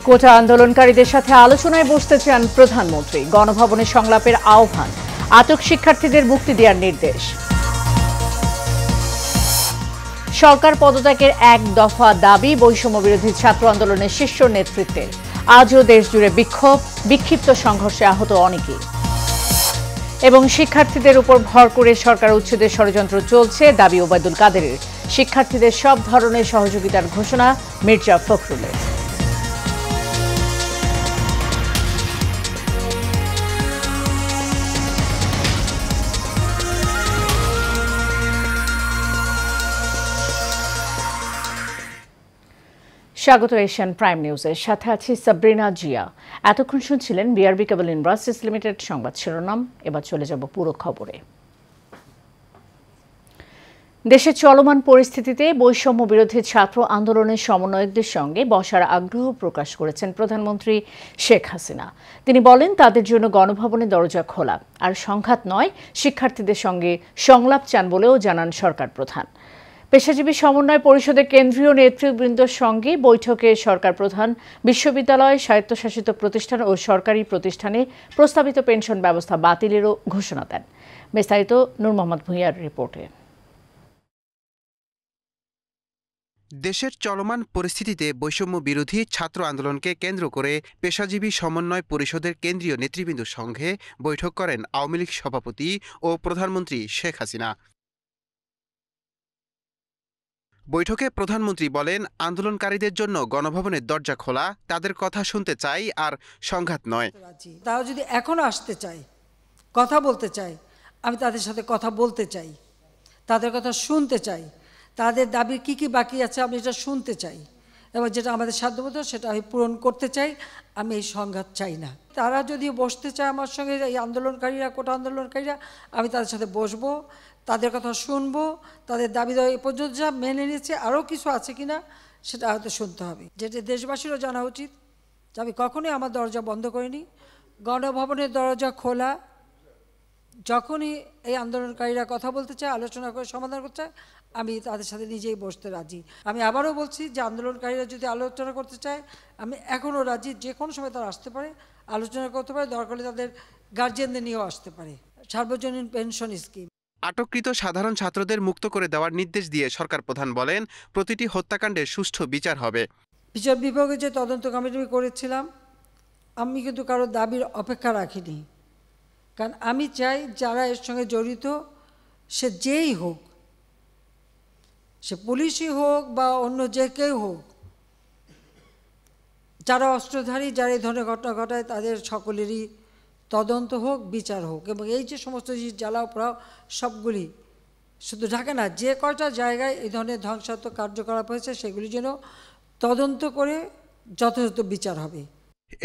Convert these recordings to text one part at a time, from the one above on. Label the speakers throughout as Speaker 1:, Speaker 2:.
Speaker 1: কোটা আন্দোলনকারীদের সাথে আলোচনায় বসতে চান প্রধানমন্ত্রী। গণভবনে সংলাপের আহ্বান। আটক শিক্ষার্থীদের মুক্তি দেওয়ার নির্দেশ। সরকার পদত্যাগের এক দফা দাবি বৈষম্য বিরোধী ছাত্র আন্দোলনের শীর্ষ নেতৃত্বের। আজও দেশজুড়ে বিক্ষিপ্ত সংঘর্ষে আহত অনেকেই। এবং শিক্ষার্থীদের উপর ভর করে সরকার উচ্ছেদের ষড়যন্ত্র চলছে, দাবি ওবায়দুল কাদেরের। শিক্ষার্থীদের সব ধরনের সহযোগিতার ঘোষণা মির্জা ফখরুলের। স্বাগত এশিয়ান প্রাইম নিউজের সাথে আছি সাবরিনা জিয়া। এতক্ষণ শুনছিলেন বিআরবি কেবল ইন্ডাস্ট্রিজ লিমিটেড সংবাদ শিরোনাম। এবার চলে যাব পুরো খবরে। দেশের চলমান পরিস্থিতিতে বৈষম্য বিরোধী ছাত্র আন্দোলনের সমন্বয়কদের সঙ্গে বসার আগ্রহ প্রকাশ করেছেন প্রধানমন্ত্রী শেখ হাসিনা। তিনি বলেন, তাদের জন্য গণভবনের দরজা খোলা, আর সংঘাত নয়, শিক্ষার্থীদের সঙ্গে সংলাপ চান বলেও জানান সরকার প্রধান। পেশাজীবী সমন্বয় পরিষদের কেন্দ্রীয় নেতৃবৃন্দের সঙ্গে বৈঠকে সরকার প্রধান বিশ্ববিদ্যালয়, স্বায়ত্তশাসিত প্রতিষ্ঠান ও সরকারি প্রতিষ্ঠানে প্রস্তাবিত পেনশন ব্যবস্থা বাতিলেরও ঘোষণা দেন। বিস্তারিত নূর মোহাম্মদ ভূঁইয়ার রিপোর্টে।
Speaker 2: দেশের চলমান পরিস্থিতিতে বৈষম্য বিরোধী ছাত্র আন্দোলনকে কেন্দ্র করে পেশাজীবী সমন্বয় পরিষদের কেন্দ্রীয় নেতৃবৃন্দের সঙ্গে বৈঠক করেন আওয়ামী লীগ সভাপতি ও প্রধানমন্ত্রী শেখ হাসিনা। বৈঠকে প্রধানমন্ত্রী বলেন, আন্দোলনকারীদের জন্য গণভবনের দরজা খোলা, তাদের কথা শুনতে চাই, আর সংঘাত নয়।
Speaker 3: তারা যদি এখনো আসতে চায়, কথা বলতে চায়, আমি তাদের সাথে কথা বলতে চাই, তাদের কথা শুনতে চাই, তাদের দাবি কি কি বাকি আছে আমি এটা শুনতে চাই, এবং যেটা আমাদের সাধ্যমতো সেটা আমি পূরণ করতে চাই। আমি এই সংঘাত চাই না। তারা যদি বসতে চায় আমার সঙ্গে, এই আন্দোলনকারীরা, কোটা আন্দোলনকারীরা, আমি তাদের সাথে বসবো, তাদের কথা শুনবো, তাদের দাবি দেওয়া এ পর্যন্ত যা মেনে নিয়েছে, আরও কিছু আছে কিনা সেটা হয়তো শুনতে হবে। যেটা দেশবাসীরও জানা উচিত যে আমি কখনোই আমার দরজা বন্ধ করিনি। গণভবনের দরজা খোলা। যখনই এই আন্দোলনকারীরা কথা বলতে চায়, আলোচনা করে সমাধান করতে চায়, আমি তাদের সাথে নিজেই বসতে রাজি। আমি আবারও বলছি যে আন্দোলনকারীরা যদি আলোচনা করতে চায়, আমি এখনও রাজি। যে কোনো সময় তারা আসতে পারে, আলোচনা করতে পারে, দরকার হলে তাদের গার্জিয়ানদের নিয়েও আসতে পারে। সার্বজনীন পেনশন স্কিম।
Speaker 2: আটককৃত সাধারণ ছাত্রদের মুক্ত করে দেওয়ার নির্দেশ দিয়ে সরকার প্রধান বলেন, প্রতিটি হত্যাকাণ্ডের সুষ্ঠু বিচার হবে।
Speaker 3: বিচার বিভাগে যে তদন্ত কমিটি করেছিলাম, আমি কিন্তু কারো দাবির অপেক্ষা রাখিনি। কারণ আমি চাই যারা এর সঙ্গে জড়িত, সে যেই হোক, সে পুলিশই হোক বা অন্য যে কেউ হোক, যারা অস্ত্রধারী, যারা এই ধরনের ঘটনা ঘটায়, তাদের সকলেরই তদন্ত হোক, বিচার হোক। এবং এই যে সমস্ত জ্বালাও পোড়াও সবগুলি, শুধু ঢাকা না, যে কয়টা জায়গায় এই ধরনের ধ্বংসাত্মক কার্যকলাপ হয়েছে, সেগুলি যেন তদন্ত করে যথাযথ বিচার হবে।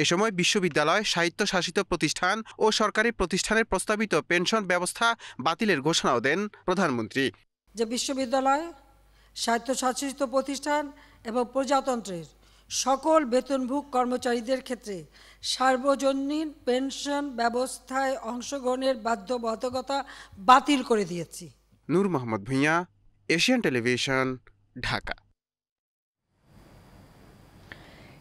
Speaker 2: এ সময় বিশ্ববিদ্যালয়, স্বায়ত্তশাসিত প্রতিষ্ঠান ও সরকারি প্রতিষ্ঠানের প্রস্তাবিত পেনশন ব্যবস্থা বাতিলের ঘোষণাও দেন প্রধানমন্ত্রী।
Speaker 3: যে বিশ্ববিদ্যালয়, স্বায়ত্তশাসিত প্রতিষ্ঠান এবং প্রজাতন্ত্রের সকল বেতনভোগী কর্মচারীদের ক্ষেত্রে সার্বজনীন পেনশন ব্যবস্থায় অংশগ্রহণের বাধ্যবাধকতা বাতিল করে দিয়েছি।
Speaker 2: নূর মোহাম্মদ ভূঁইয়া, এশিয়ান টেলিভিশন, ঢাকা।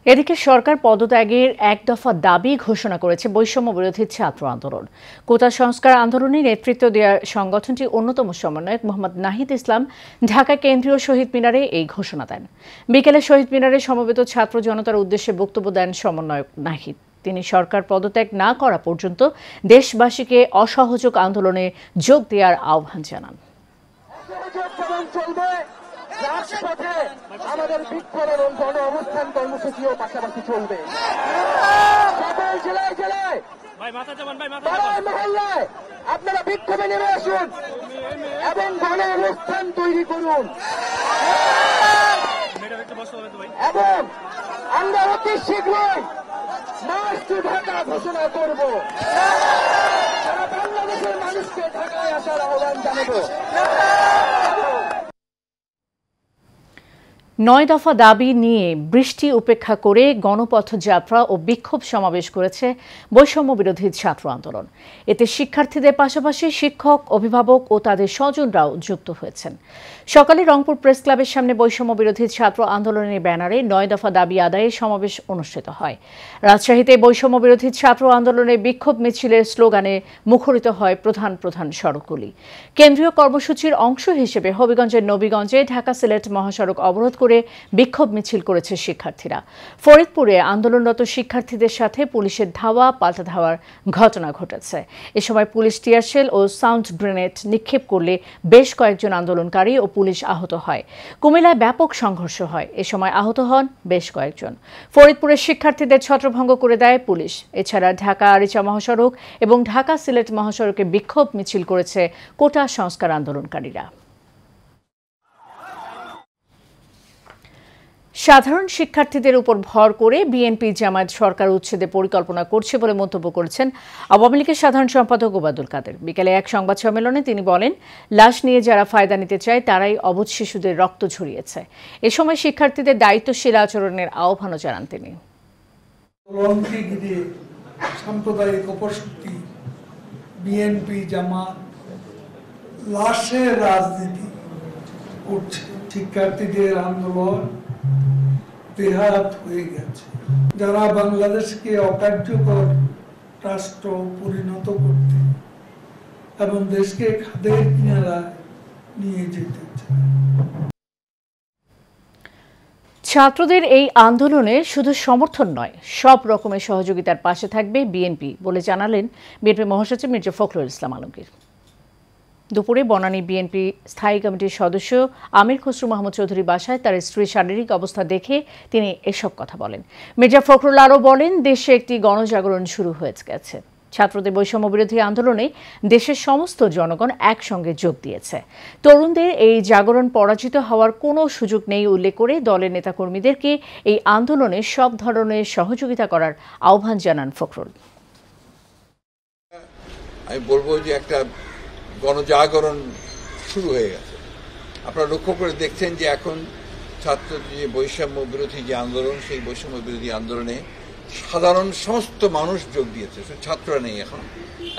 Speaker 1: এদিকে সরকার পদত্যাগের এক দফা দাবি ঘোষণা করেছে বৈষম্য বিরোধী ছাত্র আন্দোলন। কোটা সংস্কার আন্দোলনে নেতৃত্ব দেওয়ার সংগঠনটির অন্যতম সমন্বয়ক মোহাম্মদ নাহিদ ইসলাম ঢাকা কেন্দ্রীয় শহীদ মিনারে এই ঘোষণা দেন। বিকেলে শহীদ মিনারে সমবেত ছাত্র জনতার উদ্দেশ্যে বক্তব্য দেন সমন্বয়ক নাহিদ। তিনি সরকার পদত্যাগ না করা পর্যন্ত দেশবাসীকে অসহযোগ আন্দোলনে যোগ দেওয়ার আহ্বান জানান।
Speaker 4: রাজপথে আমাদের বিক্ষোভ গণ অবস্থান কর্মসূচিও পাশাপাশি চলবে। সকল জেলায় জেলায়, মহল্লায় আপনারা বিক্ষোভে নেমে আসুন এবং গণ অবস্থান তৈরি করুন। এবং আমরা অতি শীঘ্রই মার্চ টু ঢাকা ঘোষণা করব। সারা বাংলাদেশের মানুষকে ঢাকায় আসার আহ্বান জানাব।
Speaker 1: 9 দফা দাবি নিয়ে বৃষ্টি উপেক্ষা করে গণপথযাত্রা ও বিক্ষোভ সমাবেশ করেছে বৈষম্য বিরোধী ছাত্র আন্দোলন। এতে শিক্ষার্থীদের পাশাপাশি শিক্ষক, অভিভাবক ও তাদের স্বজনরাও যুক্ত হয়েছেন। সকালে রংপুর প্রেস ক্লাবের সামনে বৈষম্য বিরোধী ছাত্র আন্দোলনের ব্যানারে ৯ দফা দাবি আদায়ে সমাবেশ অনুষ্ঠিত হয়। রাজশাহীতে বৈষম্য বিরোধী ছাত্র আন্দোলনের বিক্ষোভ মিছিলের স্লোগানে মুখরিত হয় প্রধান প্রধান সড়কগুলি। কেন্দ্রীয় কর্মসূচির অংশ হিসেবে হবিগঞ্জের নবীগঞ্জে ঢাকা সিলেট মহাসড়ক অবরোধ করে বিক্ষোভ মিছিল করেছে শিক্ষার্থীরা। ফরিদপুরে আন্দোলনরত শিক্ষার্থীদের সাথে পুলিশের ধাওয়া পাল্টা ধাওয়ার ঘটনা ঘটেছে। এ সময় পুলিশ টিয়ারশেল ও সাউন্ড গ্রেনেড নিক্ষেপ করলে বেশ কয়েকজন আন্দোলনকারী ও পুলিশ আহত হয়। কুমিল্লায় ব্যাপক সংঘর্ষ হয়। এ সময় আহত হন বেশ কয়েকজন। ফরিদপুরের শিক্ষার্থীদের ছত্রভঙ্গ করে দেয় পুলিশ। এছাড়া ঢাকা আরিচা মহাসড়ক এবং ঢাকা সিলেট মহাসড়কে বিক্ষোভ মিছিল করেছে কোটা সংস্কার আন্দোলনকারীরা। সাধারণ শিক্ষার্থীদের উপর ভর করে বিএনপি জামায়াত সরকার উচ্ছেদের পরিকল্পনা করছে বলে মন্তব্য করেছেন আওয়ামী লীগের সাধারণ সম্পাদক ওবায়দুল কাদের। বিকেলে এক সংবাদ সম্মেলনে তিনি বলেন, লাশ নিয়ে যারা ফায়দা নিতে চায় তারাই অবুঝ শিশুদের রক্ত ঝরিয়েছে। এ সময় শিক্ষার্থীদের দায়িত্বশীল আচরণের আহ্বানও জানান তিনি।
Speaker 5: সাম্প্রদায়িক অপশক্তি বিএনপি জামাত লাশের রাজনীতি করছে। শিক্ষার্থীদের আন্দোলন বেহাত হয়ে গেছে। যারা বাংলাদেশকে অকার্যকর রাষ্ট্র পরিণত করতে এবং দেশকে খাদের কিনারায় নিয়ে যেতে চায়।
Speaker 1: ছাত্রদের এই আন্দোলনে শুধু সমর্থন নয়, সব রকমের সহযোগিতার পাশে থাকবে বিএনপি বলে জানালেন বিএনপি মহাসচিব মির্জা ফখরুল ইসলাম আলমগীর। দুপুরে বনানী বিএনপি স্থায়ী কমিটির সদস্য আমির খসরু মাহমুদ চৌধুরীর বাসায় তার স্ত্রীর শারীরিক অবস্থা দেখে তিনি এসব কথা বলেন। মির্জা ফখরুল আরও বলেন, দেশে একটি গণজাগরণ শুরু হয়ে গেছে। ছাত্রদের বৈষম্য বিরোধী আন্দোলনে দেশের সমস্ত জনগণ একসঙ্গে যোগ দিয়েছে। তরুণদের এই জাগরণ পরাজিত হওয়ার কোনো সুযোগ নেই উল্লেখ করে দলের নেতাকর্মীদেরকে এই আন্দোলনে সব ধরনের সহযোগিতা করার আহ্বান জানান ফখরুল।
Speaker 6: আমি বলবো যে একটা গণজাগরণ শুরু হয়ে গেছে। আপনারা লক্ষ্য করে দেখছেন যে এখন ছাত্র যে বৈষম্য বিরোধী যে আন্দোলন, সেই বৈষম্য বিরোধী আন্দোলনে সাধারণ সমস্ত মানুষ যোগ দিয়েছে, ছাত্ররা নেই।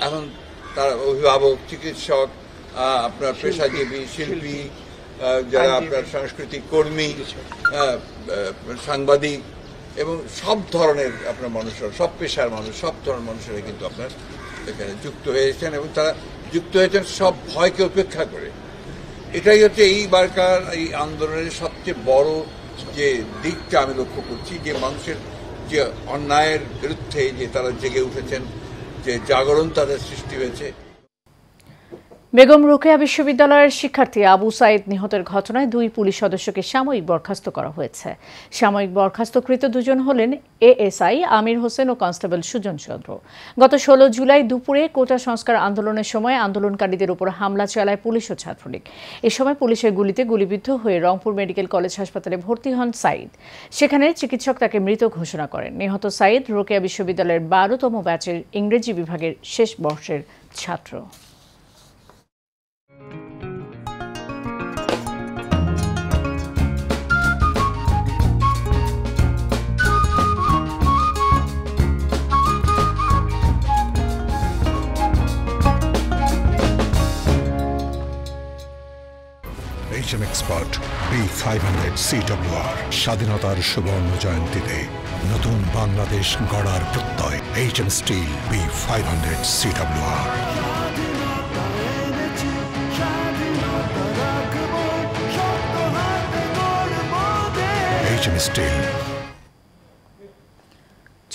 Speaker 6: এখন তার অভিভাবক, চিকিৎসক, আপনার পেশাজীবী, শিল্পী, যারা আপনার সাংস্কৃতিক কর্মী, সাংবাদিক এবং সব ধরনের আপনার মানুষরা, সব পেশার মানুষ, সব ধরনের মানুষেরা কিন্তু আপনার এখানে যুক্ত হয়েছেন এবং তারা যুক্ত হয়েছেন সব ভয়কে উপেক্ষা করে। এটাই হচ্ছে এইবারকার এই আন্দোলনের সবচেয়ে বড় যে দিকটা আমি লক্ষ্য করছি, যে মানুষের যে অন্যায়ের বিরুদ্ধে যে তারা জেগে উঠেছেন, যে জাগরণ তাদের সৃষ্টি হয়েছে।
Speaker 1: বেগম রোকেয়া বিশ্ববিদ্যালয়ের শিক্ষার্থী আবু সাইদ নিহতের ঘটনায় 2 পুলিশ সদস্যকে সাময়িক বরখাস্ত করা হয়েছে। সাময়িক বরখাস্তকৃত দুজন হলেন এএসআই আমির হোসেন ও কনস্টেবল সুজন চন্দ্র। গত 16 জুলাই দুপুরে কোটা সংস্কার আন্দোলনের সময় আন্দোলনকারীদের উপর হামলা চালায় পুলিশ ও ছাত্রলীগ। এ সময় পুলিশের গুলিতে গুলিবিদ্ধ হয়ে রংপুর মেডিকেল কলেজ হাসপাতালে ভর্তি হন সাইদ। সেখানে চিকিৎসক তাকে মৃত ঘোষণা করেন। নিহত সাইদ রোকেয়া বিশ্ববিদ্যালয়ের 12তম ব্যাচের ইংরেজি বিভাগের শেষ বর্ষের ছাত্র।
Speaker 7: HM Expert B500 CWR স্বাধীনতার সুবর্ণ জয়ন্তীতে নতুন বাংলাদেশ গড়ার প্রত্যয়। HM Steel B500 CWR। HM Steel।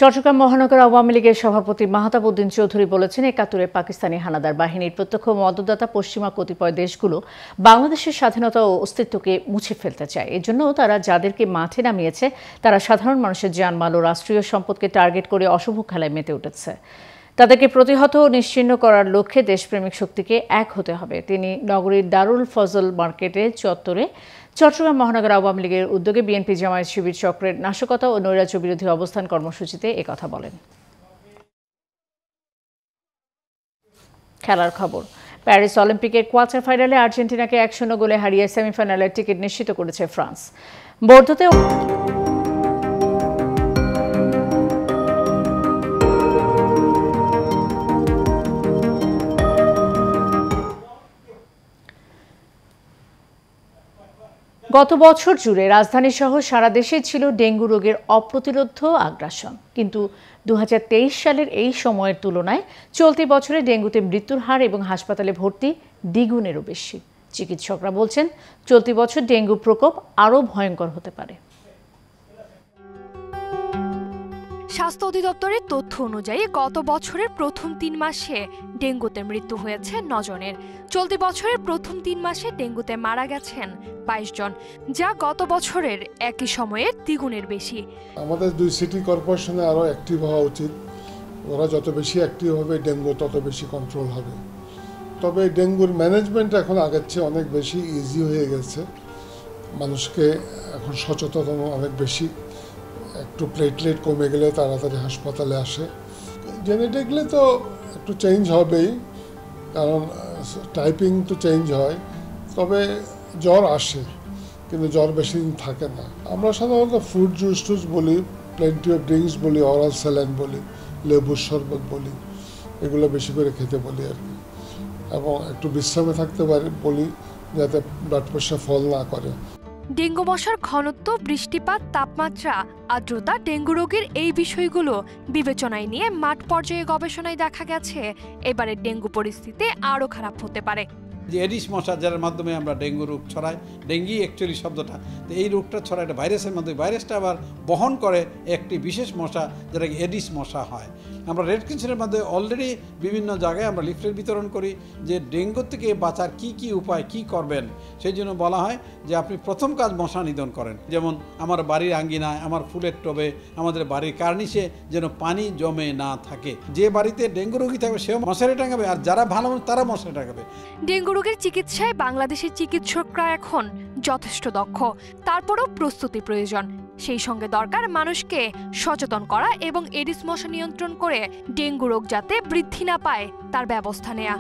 Speaker 1: Chittagong মহানগর আওয়ামী লীগের সভাপতি মাহতাব উদ্দিন চৌধুরী বলেছেন, ৭১-এ পাকিস্তানি হানাদার বাহিনীর প্রত্যক্ষ মদতদাতা পশ্চিমা কতিপয় দেশগুলো বাংলাদেশের স্বাধীনতা ও অস্তিত্বকে মুছে ফেলতে চায়। এজন্য তারা যাদেরকে মাঠে নামিয়েছে তারা সাধারণ মানুষের জানমাল ও রাষ্ট্রীয় সম্পদকে টার্গেট করে অশুভ খেলায় মেতে উঠেছে। তাদেরকে প্রতিহত ও নিশ্চিহ্ন করার লক্ষ্যে দেশপ্রেমিক শক্তিকে এক হতে হবে। তিনি নগরীর দারুল ফজল মার্কেটে চত্বরে চট্টগ্রাম মহানগর আওয়ামী লীগের উদ্যোগে বিএনপি জামায়াত শিবির চক্রের নাশকতা ও নৈরাজ্য বিরোধী অবস্থান কর্মসূচিতে একথা বলেন। খেলার খবর। প্যারিস অলিম্পিকের কোয়ার্টার ফাইনালে আর্জেন্টিনাকে ১-০ গোলে হারিয়ে সেমিফাইনালের টিকিট নিশ্চিত করেছে ফ্রান্স। বোর্ডোতে গত বছর জুড়ে রাজধানী সহ সারা দেশে ছিল ডেঙ্গু রোগের অপ্রতিরোধ্য আগ্রাসন, কিন্তু 2023 সালের এই সময়ের তুলনায় চলতি বছরে ডেঙ্গুতে মৃত্যুর হার এবং হাসপাতালে ভর্তি দ্বিগুণেরও বেশি। চিকিৎসকরা বলছেন চলতি বছর ডেঙ্গু প্রকোপ আরও ভয়ঙ্কর হতে পারে।
Speaker 8: স্বাস্থ্য অধিদপ্তরের তথ্য অনুযায়ী গত বছরের প্রথম 3 মাসে ডেঙ্গুতে মৃত্যু হয়েছে 9 জনের। চলতি বছরের প্রথম 3 মাসে ডেঙ্গুতে মারা গেছেন 22 জন, যা গত বছরের একই সময়ে দ্বিগুণের বেশি।
Speaker 9: আমাদের 2 সিটি কর্পোরেশনে আরও অ্যাক্টিভ হওয়া উচিত। ওরা যত বেশি অ্যাক্টিভ হবে ডেঙ্গু তত বেশি কন্ট্রোল হবে। তবে ডেঙ্গুর ম্যানেজমেন্ট এখন আগের চেয়ে অনেক বেশি ইজি হয়ে গেছে। মানুষকে এখন সচেতন অনেক বেশি। একটু প্লেটলেট কমে গেলে তাড়াতাড়ি হাসপাতালে আসে। জেনেটিকলি তো একটু চেঞ্জ হবেই, কারণ টাইপিং তো চেঞ্জ হয়, তবে জ্বর আসে কিন্তু জ্বর বেশি দিন থাকে না। আমরা সাধারণত ফ্রুট জুস টুস বলি, প্লেন্টি অফ ড্রিঙ্কস বলি, অরাল স্যালাইন বলি, লেবুর শরবত বলি, এগুলো বেশি করে খেতে বলি আর কি, এবং একটু বিশ্রামে থাকতে বলি যাতে ব্লাড প্রেশার ফল না করে।
Speaker 8: ডেঙ্গু মশার ঘনত্ব, বৃষ্টিপাত, তাপমাত্রা, আর্দ্রতা, ডেঙ্গু রোগের এই বিষয়গুলো বিবেচনায় নিয়ে মাঠ পর্যায়ে গবেষণায় দেখা গেছে এবারে ডেঙ্গু পরিস্থিতি আরও খারাপ হতে পারে।
Speaker 10: যে এডিস মশা যার মাধ্যমে আমরা ডেঙ্গু রোগ ছড়াই, ডেঙ্গি অ্যাকচুয়ালি শব্দটা, তো এই রোগটা ছড়ায় একটা ভাইরাসের মাধ্যমে, ভাইরাসটা আবার বহন করে একটি বিশেষ মশা যেটাকে এডিস মশা হয়। আমরা রেড ক্রিসেন্টের মধ্যে অলরেডি বিভিন্ন জায়গায় আমরা লিফলেট বিতরণ করি যে ডেঙ্গু থেকে বাঁচার কি উপায় কি করবেন। সেই জন্য বলা হয় যে আপনি প্রথম কাজ মশা নিধন করেন। যেমন আমার বাড়ির আঙ্গিনায়, আমার ফুলের টবে, আমাদের বাড়ির কার্নিশে যেন পানি জমে না থাকে। যে বাড়িতে ডেঙ্গু রোগী থাকবে সেও মশারি টাঙাবে, আর যারা ভালো তারা মশারি টাঙাবে।
Speaker 8: ডেঙ্গু রোগের চিকিৎসায় বাংলাদেশের চিকিৎসকরা এখন যথেষ্ট দক্ষ, তারপরও প্রস্তুতি প্রয়োজন। সেই সঙ্গে দরকার মানুষকে সচেতন করা এবং এডিস মশা নিয়ন্ত্রণ করে ডেঙ্গু রোগ যাতে বৃদ্ধি না পায় তার ব্যবস্থা নেয়া।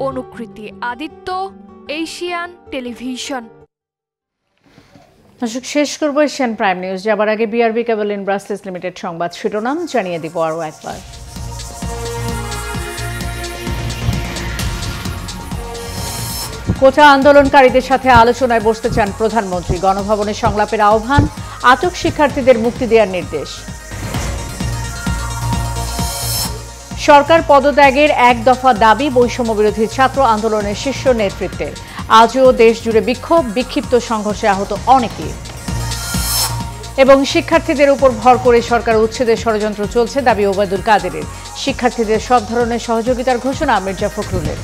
Speaker 8: অনুকৃতি আদিত্য, এশিয়ান টেলিভিশন।
Speaker 1: দর্শক, শেষ করবো এশিয়ান প্রাইম নিউজ। যাবার আগে BRB cable in Brussels limited সংবাদ শিরোনাম জানিয়ে দিব আরও একবার। কোটা আন্দোলনকারীদের সাথে আলোচনায় বসতে চান প্রধানমন্ত্রী। গণভবনে সংলাপের আহ্বান, আটক শিক্ষার্থীদের মুক্তি দেওয়ার নির্দেশ। সরকার পদত্যাগের এক দফা দাবি বৈষম্য বিরোধী ছাত্র আন্দোলনের শীর্ষ নেতৃত্বের। আজও দেশ জুড়ে বিক্ষোভ, বিক্ষিপ্ত সংঘর্ষে আহত অনেকেই। এবং শিক্ষার্থীদের উপর ভর করে সরকার উচ্ছেদের ষড়যন্ত্র চলছে দাবি ওবায়দুল কাদেরের। শিক্ষার্থীদের সব ধরনের সহযোগিতার ঘোষণা মির্জা ফখরুলের।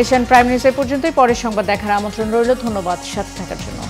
Speaker 1: এশিয়ান প্রাইম নিউজ এ পর্যন্তই। পরের সংবাদ দেখার আমন্ত্রণ রইল। ধন্যবাদ সাথে থাকার জন্য।